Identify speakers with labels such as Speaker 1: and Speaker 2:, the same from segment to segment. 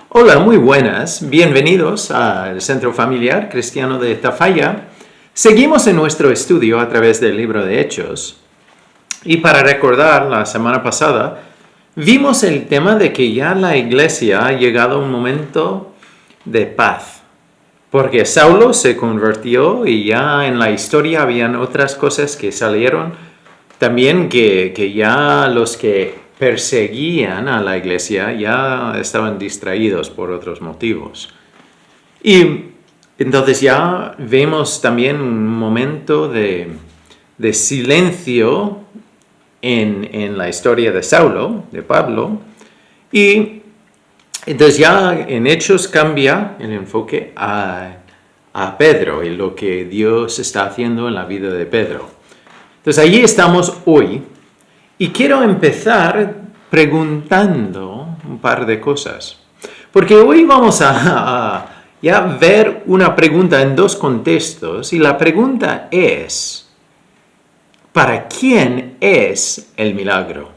Speaker 1: Hola, muy buenas. Bienvenidos al Centro Familiar Cristiano de Tafalla. Seguimos en nuestro estudio a través del libro de Hechos. Y para recordar, la semana pasada vimos el tema de que ya la iglesia ha llegado a un momento de paz. Porque Saulo se convirtió y ya en la historia habían otras cosas que salieron. También que ya los que perseguían a la iglesia ya estaban distraídos por otros motivos. Y entonces ya vemos también un momento de silencio en la historia de Saulo, de Pablo, y entonces ya en Hechos cambia el enfoque a Pedro y lo que Dios está haciendo en la vida de Pedro. Entonces allí estamos hoy y quiero empezar preguntando un par de cosas. Porque hoy vamos a ya ver una pregunta en dos contextos y la pregunta es, ¿para quién es el milagro?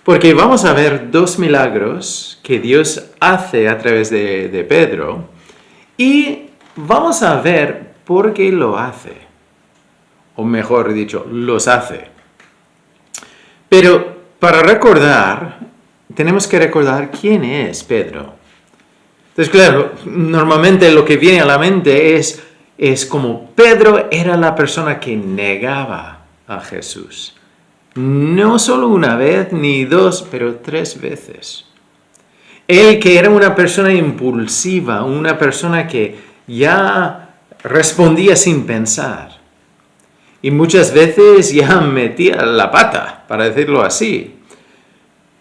Speaker 1: Porque vamos a ver dos milagros que Dios hace a través de Pedro y vamos a ver por qué lo hace. O mejor dicho, los hace. Pero para recordar, tenemos que recordar quién es Pedro. Entonces, claro, normalmente lo que viene a la mente es como Pedro era la persona que negaba a Jesús. No solo una vez ni dos, pero 3 veces. Él que era una persona impulsiva, una persona que ya respondía sin pensar. Y muchas veces ya metía la pata, para decirlo así.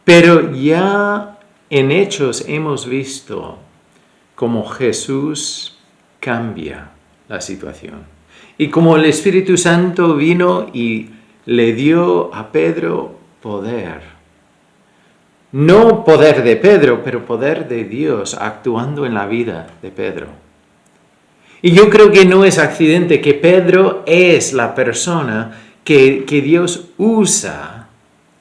Speaker 1: Pero ya en Hechos hemos visto cómo Jesús cambia la situación. Y como el Espíritu Santo vino y le dio a Pedro poder. No poder de Pedro, pero poder de Dios actuando en la vida de Pedro. Y yo creo que no es accidente que Pedro es la persona que Dios usa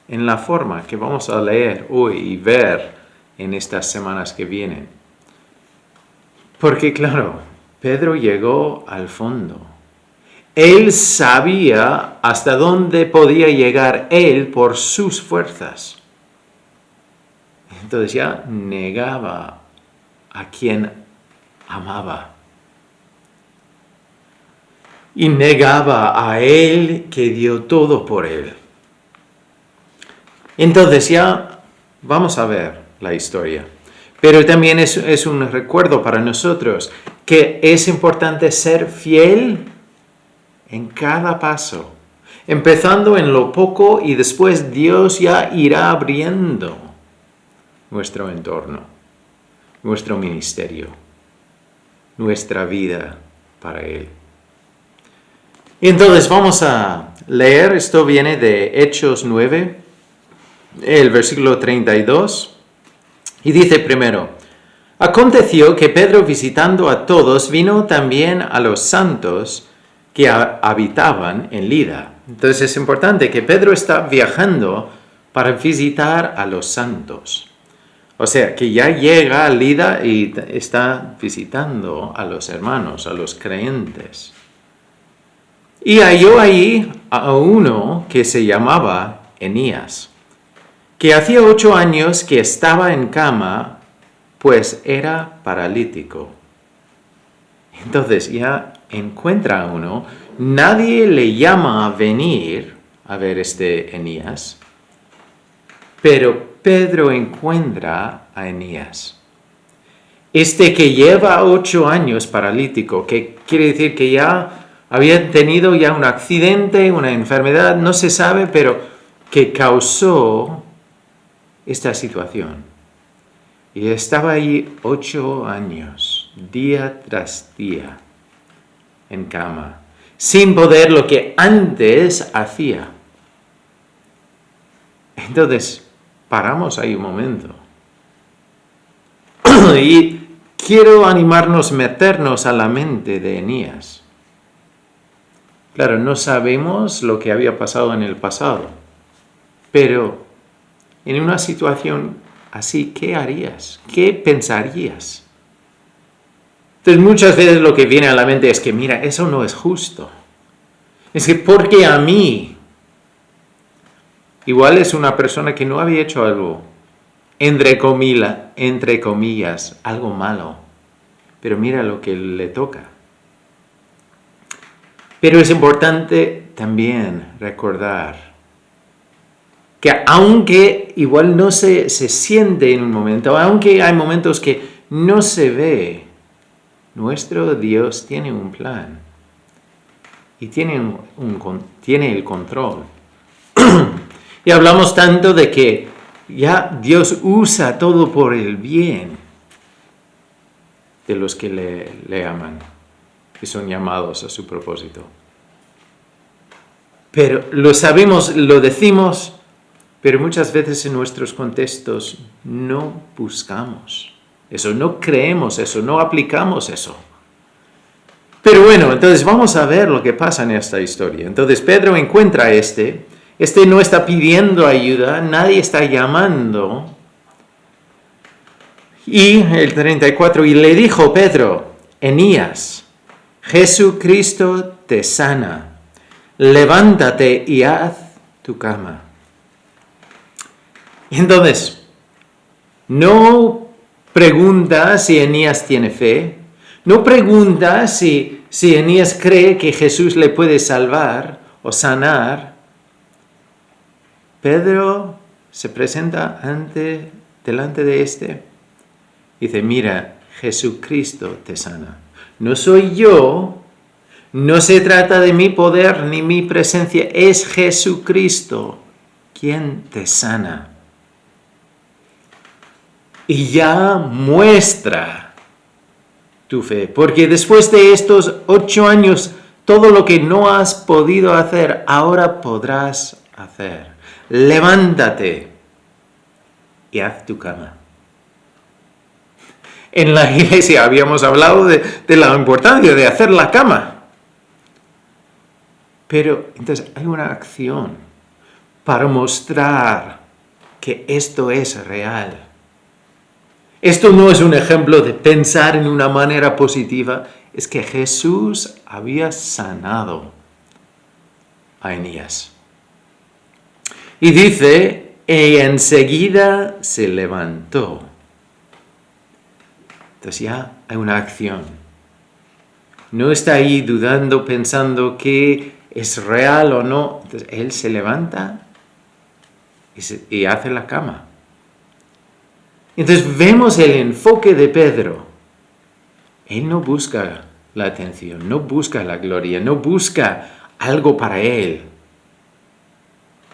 Speaker 1: en la forma que vamos a leer hoy y ver en estas semanas que vienen. Porque claro, Pedro llegó al fondo. Él sabía hasta dónde podía llegar él por sus fuerzas. Entonces ya negaba a quien amaba. Y negaba a él que dio todo por él. Entonces ya vamos a ver la historia. Pero también es un recuerdo para nosotros que es importante ser fiel en cada paso. Empezando en lo poco y después Dios ya irá abriendo nuestro entorno, nuestro ministerio, nuestra vida para Él. Entonces vamos a leer, esto viene de Hechos 9, el versículo 32, y dice primero, aconteció que Pedro visitando a todos vino también a los santos que habitaban en Lida. Entonces es importante que Pedro está viajando para visitar a los santos. O sea, que ya llega a Lida y está visitando a los hermanos, a los creyentes. Y halló ahí a uno que se llamaba Enías, que hacía 8 años que estaba en cama, pues era paralítico. Entonces ya encuentra a uno, nadie le llama a venir a ver este Enías, pero Pedro encuentra a Enías. Este que lleva 8 años paralítico, que quiere decir que ya había tenido ya un accidente, una enfermedad, no se sabe, pero que causó esta situación. Y estaba ahí 8 años, día tras día, en cama, sin poder lo que antes hacía. Entonces, paramos ahí un momento. Y quiero animarnos, meternos a la mente de Enías. Claro, no sabemos lo que había pasado en el pasado, pero en una situación así, ¿qué harías? ¿Qué pensarías? Entonces muchas veces lo que viene a la mente es que, mira, eso no es justo. Es que, ¿por qué a mí? Igual es una persona que no había hecho algo, entre comillas, algo malo. Pero mira lo que le toca. Pero es importante también recordar que aunque igual no se siente en un momento, aunque hay momentos que no se ve, nuestro Dios tiene un plan y tiene el control. Y hablamos tanto de que ya Dios usa todo por el bien de los que le aman, que son llamados a su propósito. Pero lo sabemos, lo decimos, pero muchas veces en nuestros contextos no buscamos eso, no creemos eso, no aplicamos eso. Pero bueno, entonces vamos a ver lo que pasa en esta historia. Entonces Pedro encuentra a este no está pidiendo ayuda, nadie está llamando. Y el 34, y le dijo Pedro, Enías, Jesucristo te sana, levántate y haz tu cama. Entonces, no pregunta si Enías tiene fe, no pregunta si Enías cree que Jesús le puede salvar o sanar. Pedro se presenta delante de este. Dice, mira, Jesucristo te sana. No soy yo, no se trata de mi poder ni mi presencia, es Jesucristo quien te sana. Y ya muestra tu fe, porque después de estos 8 años, todo lo que no has podido hacer, ahora podrás hacer. Levántate y haz tu cama. En la iglesia habíamos hablado de la importancia de hacer la cama. Pero entonces hay una acción para mostrar que esto es real. Esto no es un ejemplo de pensar en una manera positiva, es que Jesús había sanado a Enías. Y dice, y enseguida se levantó. Entonces ya hay una acción. No está ahí dudando, pensando que es real o no. Entonces él se levanta y hace la cama. Entonces vemos el enfoque de Pedro. Él no busca la atención, no busca la gloria, no busca algo para él.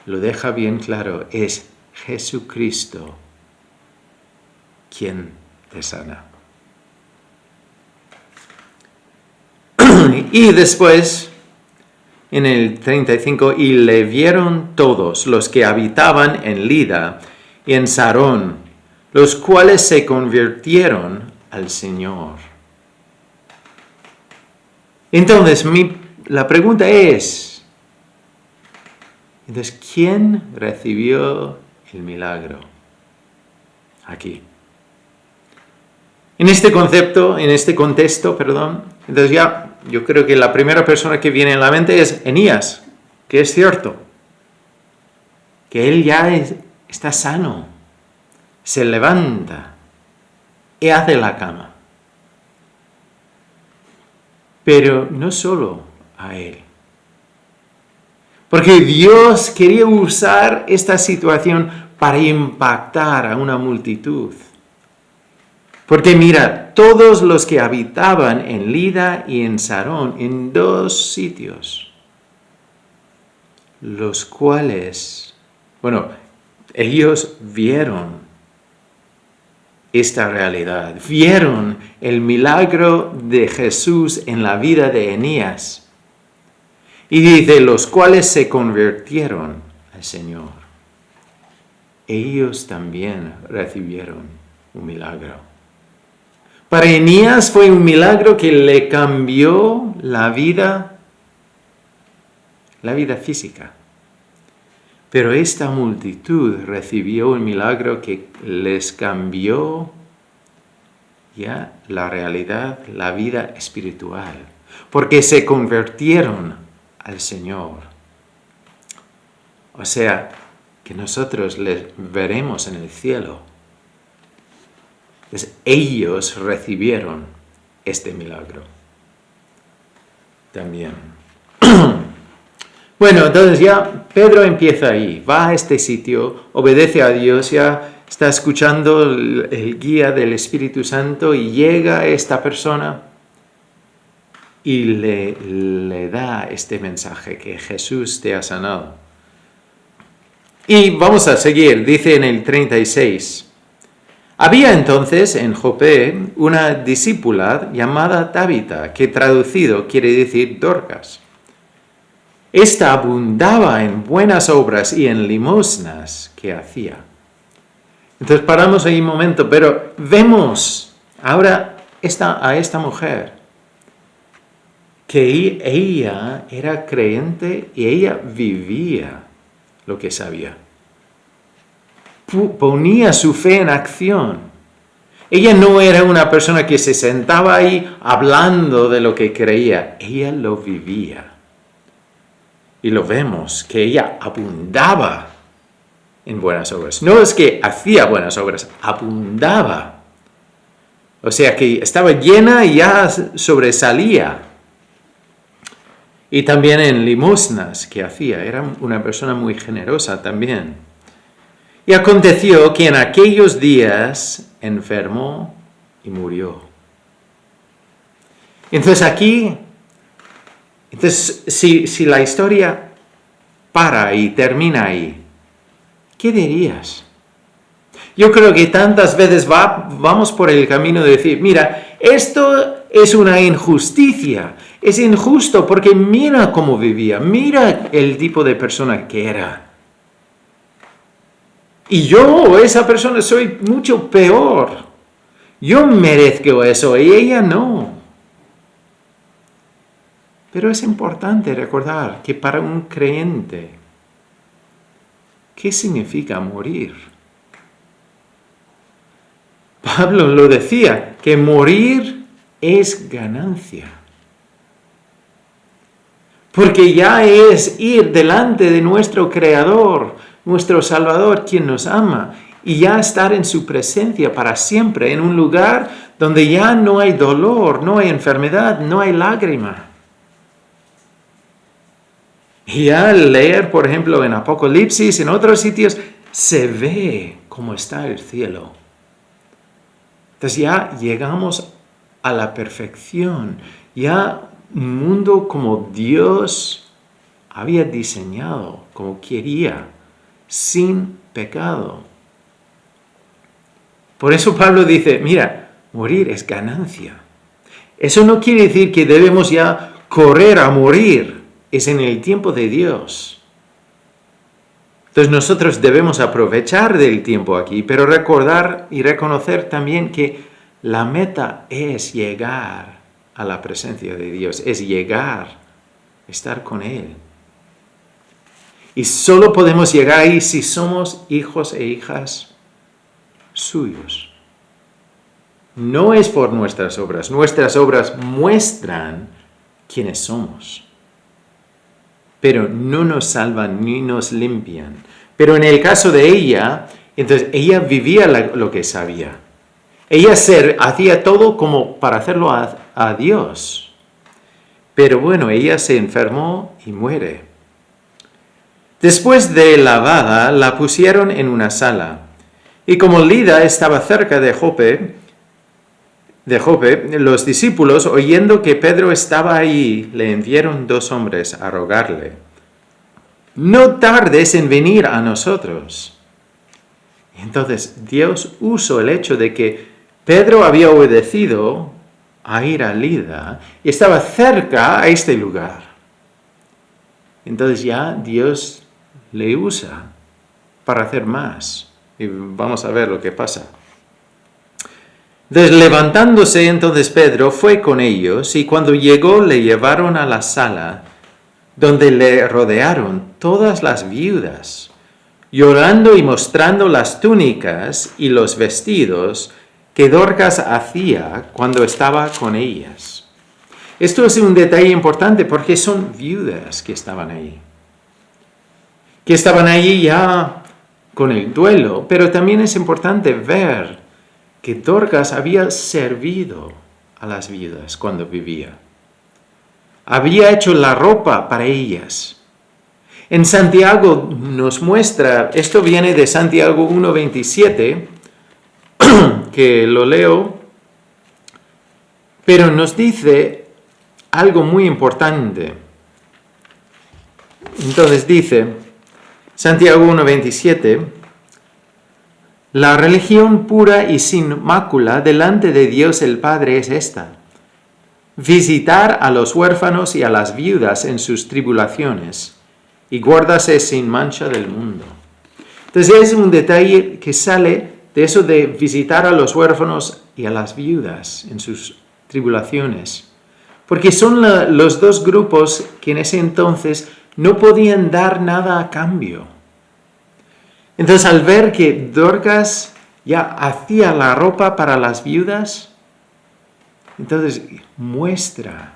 Speaker 1: Lo deja bien claro, es Jesucristo quien te sana. Y después, en el 35, y le vieron todos los que habitaban en Lida y en Sarón, los cuales se convirtieron al Señor. Entonces, la pregunta es, entonces, ¿quién recibió el milagro? Aquí. En este contexto, entonces ya yo creo que la primera persona que viene en la mente es Enías, que es cierto, que él ya está sano, se levanta y hace la cama. Pero no solo a él. Porque Dios quería usar esta situación para impactar a una multitud. Porque mira, todos los que habitaban en Lida y en Sarón, en 2 sitios, los cuales, ellos vieron esta realidad, vieron el milagro de Jesús en la vida de Enías. Y dice, los cuales se convirtieron al Señor. Ellos también recibieron un milagro. Para Enías fue un milagro que le cambió la vida física. Pero esta multitud recibió un milagro que les cambió ya la realidad, la vida espiritual, porque se convirtieron al Señor. O sea, que nosotros les veremos en el cielo. Entonces, ellos recibieron este milagro también. Bueno, entonces ya Pedro empieza ahí, va a este sitio, obedece a Dios, ya está escuchando el guía del Espíritu Santo y llega esta persona y le da este mensaje que Jesús te ha sanado. Y vamos a seguir, dice en el 36. Había entonces en Jope una discípula llamada Tabita, que traducido quiere decir Dorcas. Esta abundaba en buenas obras y en limosnas que hacía. Entonces paramos ahí un momento, pero vemos ahora a esta mujer que ella era creyente y ella vivía lo que sabía. Ponía su fe en acción. Ella no era una persona que se sentaba ahí hablando de lo que creía. Ella lo vivía. Y lo vemos, que ella abundaba en buenas obras. No es que hacía buenas obras, abundaba. O sea que estaba llena y ya sobresalía. Y también en limosnas que hacía. Era una persona muy generosa también. Y aconteció que en aquellos días enfermó y murió. Entonces aquí, si la historia para y termina ahí, ¿qué dirías? Yo creo que tantas veces vamos por el camino de decir, mira, esto es una injusticia, es injusto porque mira cómo vivía, mira el tipo de persona que era. Y yo, esa persona, soy mucho peor. Yo merezco eso y ella no. Pero es importante recordar que para un creyente, ¿qué significa morir? Pablo lo decía, que morir es ganancia. Porque ya es ir delante de nuestro Creador, nuestro Salvador, quien nos ama, y ya estar en su presencia para siempre, en un lugar donde ya no hay dolor, no hay enfermedad, no hay lágrima. Y ya al leer, por ejemplo, en Apocalipsis, en otros sitios, se ve cómo está el cielo. Entonces ya llegamos a la perfección, ya un mundo como Dios había diseñado, como quería, sin pecado. Por eso Pablo dice, mira, morir es ganancia. Eso no quiere decir que debemos ya correr a morir, es en el tiempo de Dios. Entonces nosotros debemos aprovechar del tiempo aquí, pero recordar y reconocer también que la meta es llegar a la presencia de Dios, es llegar, estar con Él. Y solo podemos llegar ahí si somos hijos e hijas suyos. No es por nuestras obras muestran quiénes somos. Pero no nos salvan ni nos limpian. Pero en el caso de ella, entonces ella vivía lo que sabía. Ella hacía todo como para hacerlo a Dios. Pero bueno, ella se enfermó y muere. Después de lavada, la pusieron en una sala. Y como Lida estaba cerca de Jope, los discípulos, oyendo que Pedro estaba ahí, le enviaron 2 hombres a rogarle: no tardes en venir a nosotros. Entonces Dios usó el hecho de que Pedro había obedecido a ir a Lida y estaba cerca a este lugar. Entonces ya Dios le usa para hacer más. Y vamos a ver lo que pasa. Levantándose entonces Pedro fue con ellos, y cuando llegó le llevaron a la sala donde le rodearon todas las viudas, llorando y mostrando las túnicas y los vestidos que Dorcas hacía cuando estaba con ellas. Esto es un detalle importante porque son viudas que estaban ahí ya con el duelo, pero también es importante ver que Dorcas había servido a las viudas cuando vivía. Había hecho la ropa para ellas. En Santiago nos muestra, esto viene de Santiago 1:27, que lo leo, pero nos dice algo muy importante. Entonces dice, Santiago 1:27, la religión pura y sin mácula delante de Dios el Padre es esta: visitar a los huérfanos y a las viudas en sus tribulaciones, y guárdase sin mancha del mundo. Entonces es un detalle que sale de eso de visitar a los huérfanos y a las viudas en sus tribulaciones, porque son los dos grupos que en ese entonces no podían dar nada a cambio. Entonces, al ver que Dorcas ya hacía la ropa para las viudas, entonces muestra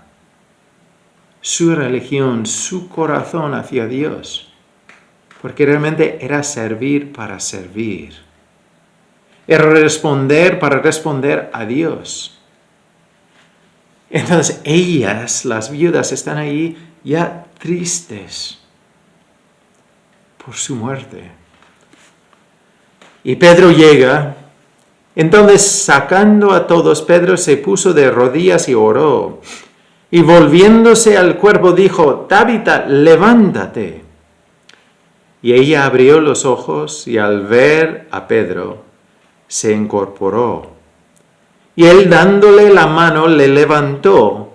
Speaker 1: su religión, su corazón hacia Dios, porque realmente era servir para servir. Era responder para responder a Dios. Entonces ellas, las viudas, están ahí ya tristes por su muerte. Y Pedro llega. Entonces, sacando a todos, Pedro se puso de rodillas y oró. Y volviéndose al cuerpo dijo: Tabita, levántate. Y ella abrió los ojos y al ver a Pedro se incorporó. Y él, dándole la mano, le levantó.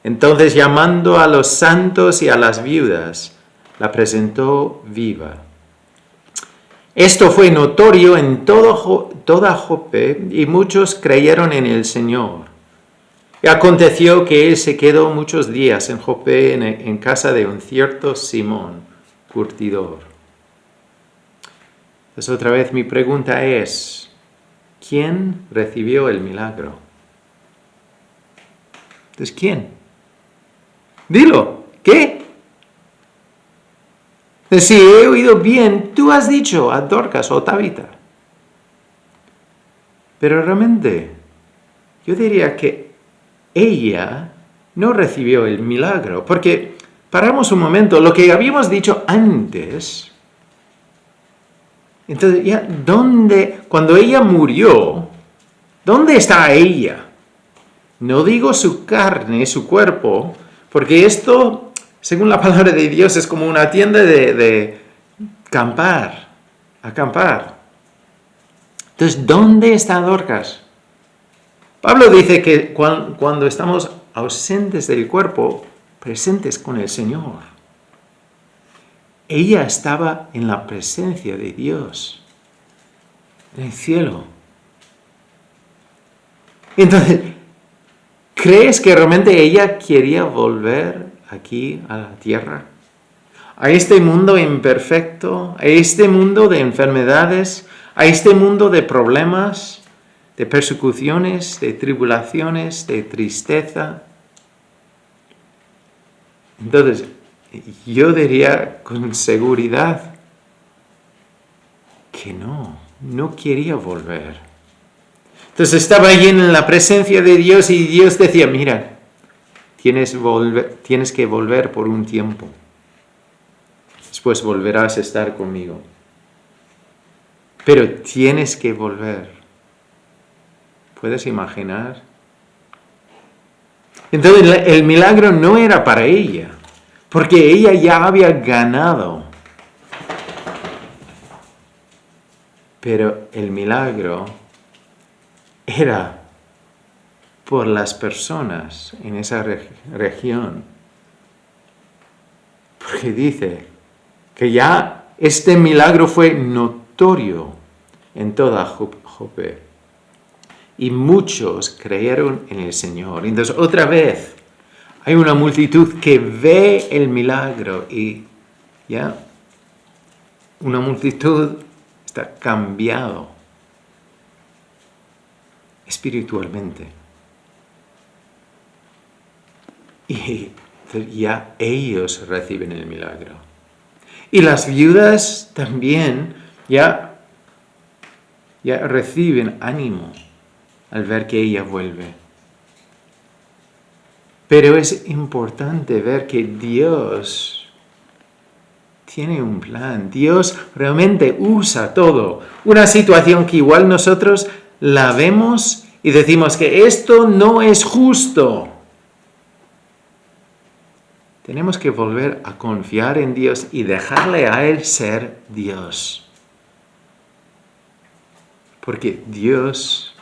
Speaker 1: Entonces, llamando a los santos y a las viudas, la presentó viva. Esto fue notorio en toda Jope, y muchos creyeron en el Señor. Y aconteció que él se quedó muchos días en Jope, en casa de un cierto Simón, curtidor. Entonces otra vez mi pregunta es, ¿quién recibió el milagro? Entonces, ¿quién? Dilo, ¿qué? Si he oído bien, tú has dicho a Dorcas o Tabita. Pero realmente, yo diría que ella no recibió el milagro, porque paramos un momento, lo que habíamos dicho antes. Entonces, ya, cuando ella murió, ¿dónde está ella? No digo su carne, su cuerpo, porque esto, según la palabra de Dios, es como una tienda de acampar. Entonces, ¿dónde está Dorcas? Pablo dice que cuando estamos ausentes del cuerpo, presentes con el Señor. Ella estaba en la presencia de Dios, en el cielo. Entonces, ¿crees que realmente ella quería volver aquí a la tierra? A este mundo imperfecto, a este mundo de enfermedades, a este mundo de problemas, de persecuciones, de tribulaciones, de tristeza. Entonces, yo diría con seguridad que no quería volver. Entonces estaba allí en la presencia de Dios y Dios decía, mira, tienes que volver por un tiempo. Después volverás a estar conmigo. Pero tienes que volver. ¿Puedes imaginar? Entonces el milagro no era para ella, porque ella ya había ganado. Pero el milagro era por las personas en esa región. Porque dice que ya este milagro fue notorio en toda Jope. Y muchos creyeron en el Señor. Entonces, otra vez, hay una multitud que ve el milagro y ya una multitud está cambiado espiritualmente. Y ya ellos reciben el milagro. Y las viudas también ya reciben ánimo al ver que ella vuelve. Pero es importante ver que Dios tiene un plan. Dios realmente usa todo. Una situación que igual nosotros la vemos y decimos que esto no es justo. Tenemos que volver a confiar en Dios y dejarle a Él ser Dios. Porque Dios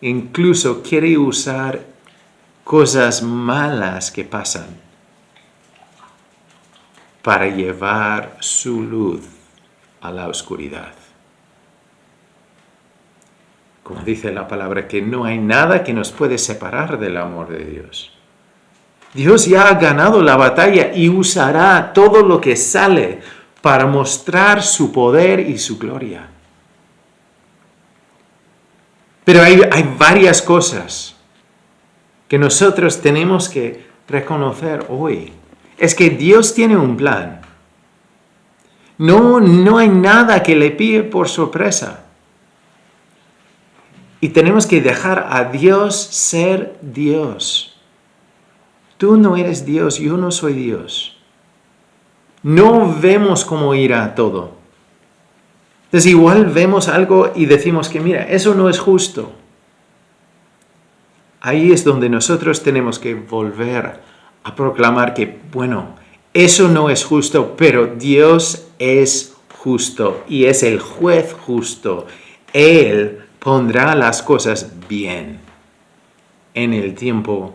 Speaker 1: incluso quiere usar cosas malas que pasan para llevar su luz a la oscuridad. Como dice la palabra, que no hay nada que nos puede separar del amor de Dios. Dios ya ha ganado la batalla y usará todo lo que sale para mostrar su poder y su gloria. Pero hay varias cosas que nosotros tenemos que reconocer hoy. Es que Dios tiene un plan. No hay nada que le pille por sorpresa. Y tenemos que dejar a Dios ser Dios. Tú no eres Dios, yo no soy Dios. No vemos cómo irá todo. Entonces igual vemos algo y decimos que mira, eso no es justo. Ahí es donde nosotros tenemos que volver a proclamar que, bueno, eso no es justo, pero Dios es justo y es el juez justo. Él pondrá las cosas bien en el tiempo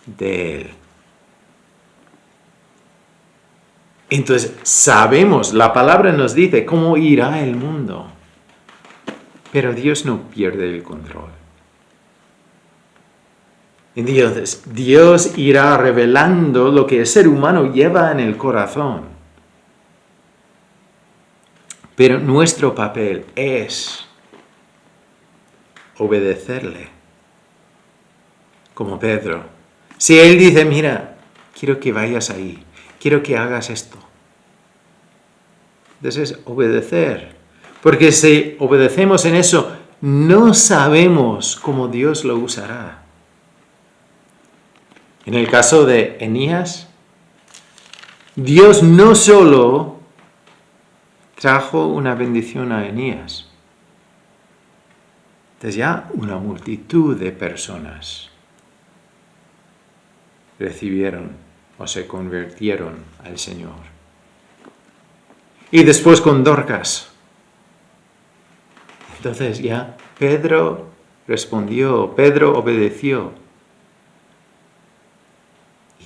Speaker 1: de Él. Entonces sabemos, la palabra nos dice cómo irá el mundo, pero Dios no pierde el control. Entonces, Dios irá revelando lo que el ser humano lleva en el corazón. Pero nuestro papel es obedecerle. Como Pedro. Si Él dice, mira, quiero que vayas ahí, quiero que hagas esto. Entonces, obedecer. Porque si obedecemos en eso, no sabemos cómo Dios lo usará. En el caso de Enías, Dios no solo trajo una bendición a Enías, entonces ya una multitud de personas recibieron o se convirtieron al Señor. Y después con Dorcas. Entonces ya Pedro respondió, Pedro obedeció.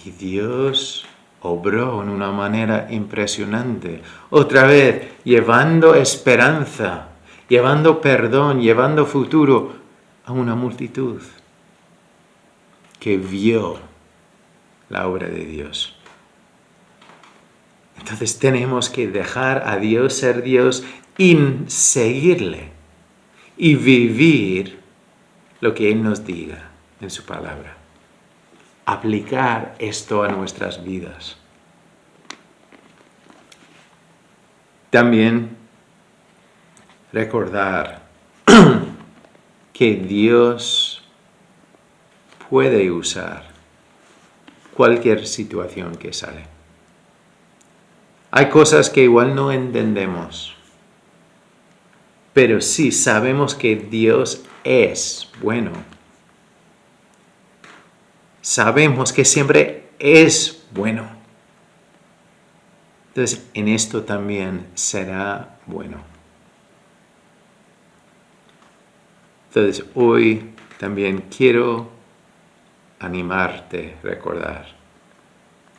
Speaker 1: Y Dios obró en una manera impresionante. Otra vez, llevando esperanza, llevando perdón, llevando futuro a una multitud que vio la obra de Dios. Entonces tenemos que dejar a Dios ser Dios y seguirle y vivir lo que Él nos diga en su palabra. Aplicar esto a nuestras vidas. También recordar que Dios puede usar cualquier situación que sale. Hay cosas que igual no entendemos, pero sí sabemos que Dios es bueno. Sabemos que siempre es bueno. Entonces, en esto también será bueno. Entonces, hoy también quiero animarte, recordar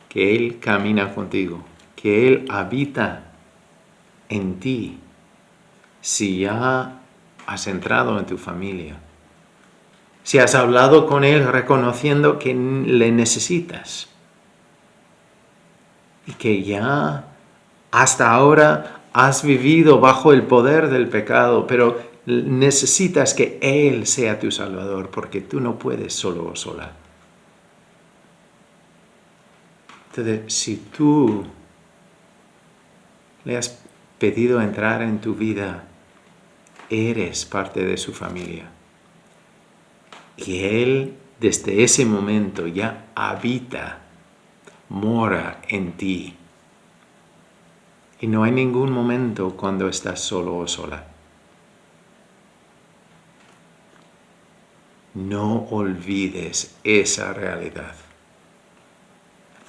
Speaker 1: que Él camina contigo, que Él habita en ti. Si ya has entrado en tu familia, si has hablado con Él reconociendo que le necesitas y que ya hasta ahora Has vivido bajo el poder del pecado, pero necesitas que Él sea tu Salvador, porque tú no puedes solo o sola. Entonces, si tú le has pedido entrar en tu vida, eres parte de su familia. Y Él, desde ese momento, ya habita, mora en ti. Y no hay ningún momento cuando estás solo o sola. No olvides esa realidad.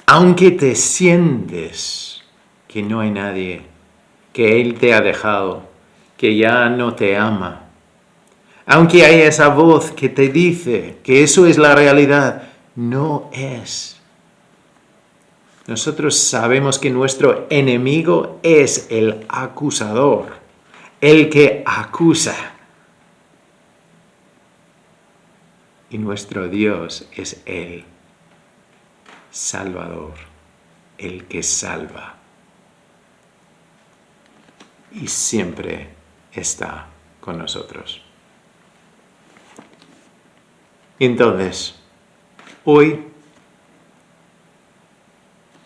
Speaker 1: Aunque te sientes que no hay nadie, que Él te ha dejado, que ya no te ama, aunque hay esa voz que te dice que eso es la realidad, no es. Nosotros sabemos que nuestro enemigo es el acusador, el que acusa. Y nuestro Dios es el Salvador, el que salva. Y siempre está con nosotros. Entonces, hoy,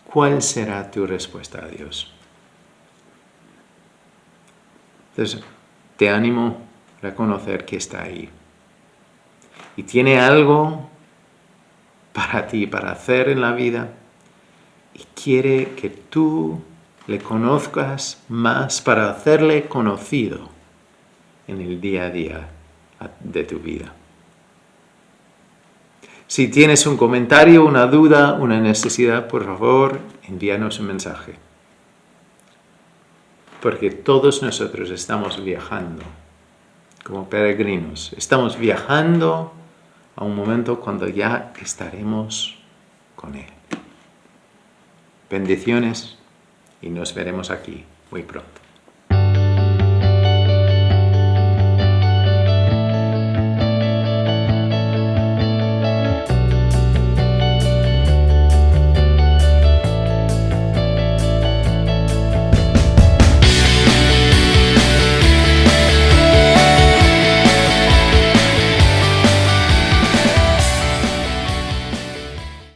Speaker 1: ¿cuál será tu respuesta a Dios? Entonces, te animo a reconocer que está ahí. Y tiene algo para ti, para hacer en la vida. Y quiere que tú le conozcas más para hacerle conocido en el día a día de tu vida. Si tienes un comentario, una duda, una necesidad, por favor, envíanos un mensaje. Porque todos nosotros estamos viajando como peregrinos. Estamos viajando a un momento cuando ya estaremos con Él. Bendiciones y nos veremos aquí muy pronto.